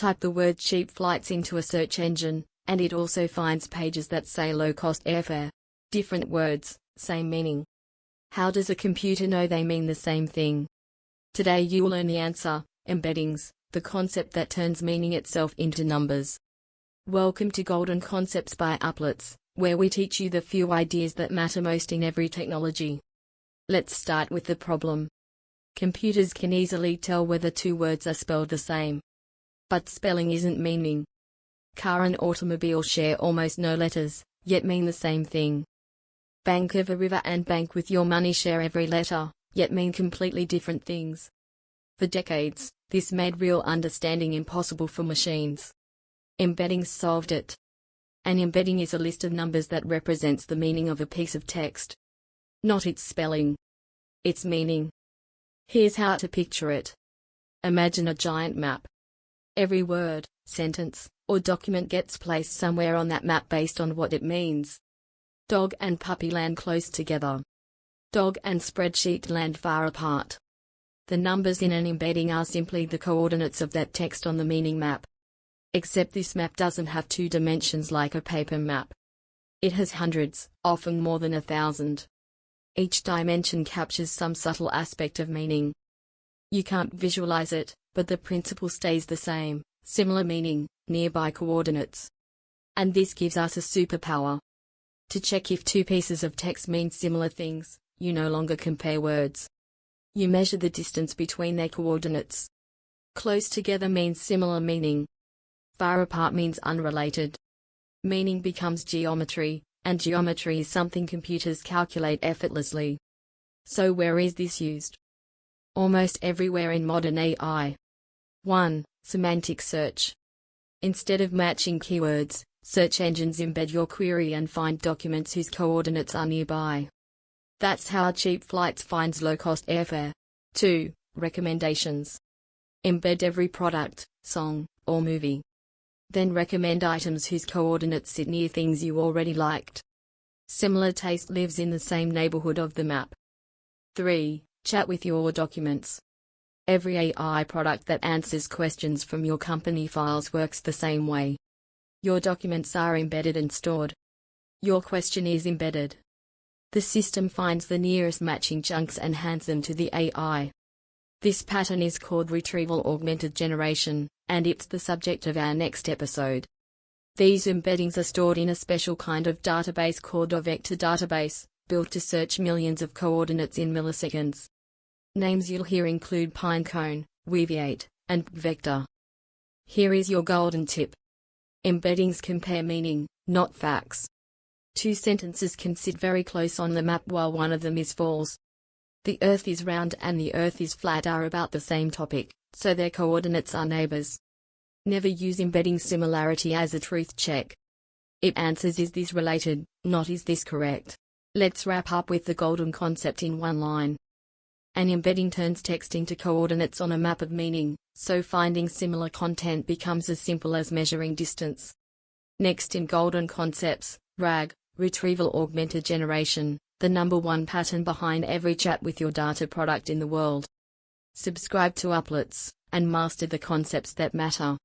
Type the word cheap flights into a search engine, and it also finds pages that say low-cost airfare. Different words, same meaning. How does a computer know they mean the same thing? Today you'll learn the answer: embeddings, the concept that turns meaning itself into numbers. Welcome to Golden Concepts by Uplatz, where we teach you the few ideas that matter most in every technology. Let's start with the problem. Computers can easily tell whether two words are spelled the same. But spelling isn't meaning. Car and automobile share almost no letters, yet mean the same thing. Bank of a river and bank with your money share every letter, yet mean completely different things. For decades, this made real understanding impossible for machines. Embeddings solved it. An embedding is a list of numbers that represents the meaning of a piece of text. Not its spelling. Its meaning. Here's how to picture it. Imagine a giant map. Every word, sentence, or document gets placed somewhere on that map based on what it means. Dog and puppy land close together. Dog and spreadsheet land far apart. The numbers in an embedding are simply the coordinates of that text on the meaning map. Except this map doesn't have two dimensions like a paper map. It has hundreds, often more than 1,000. Each dimension captures some subtle aspect of meaning. You can't visualize it, but the principle stays the same: similar meaning, nearby coordinates. And this gives us a superpower. To check if two pieces of text mean similar things, you no longer compare words. You measure the distance between their coordinates. Close together means similar meaning. Far apart means unrelated. Meaning becomes geometry, and geometry is something computers calculate effortlessly. So where is this used? Almost everywhere in modern AI. 1. Semantic search. Instead of matching keywords, search engines embed your query and find documents whose coordinates are nearby. That's how cheap flights finds low-cost airfare. 2. Recommendations. Embed every product, song, or movie. Then recommend items whose coordinates sit near things you already liked. Similar taste lives in the same neighborhood of the map. 3. Chat with your documents. Every AI product that answers questions from your company files works the same way. Your documents are embedded and stored. Your question is embedded. The system finds the nearest matching chunks and hands them to the AI. This pattern is called retrieval augmented generation, and it's the subject of our next episode. These embeddings are stored in a special kind of database called a vector database, built to search millions of coordinates in milliseconds. Names you'll hear include pinecone, weaviate, and vector. Here is your golden tip. Embeddings compare meaning, not facts. Two sentences can sit very close on the map while one of them is false. The Earth is round and the Earth is flat are about the same topic, so their coordinates are neighbors. Never use embedding similarity as a truth check. It answers is this related, not is this correct. Let's wrap up with the golden concept in one line. An embedding turns text into coordinates on a map of meaning, so finding similar content becomes as simple as measuring distance. Next in Golden Concepts, RAG, retrieval augmented generation, the #1 pattern behind every chat with your data product in the world. Subscribe to Uplatz, and master the concepts that matter.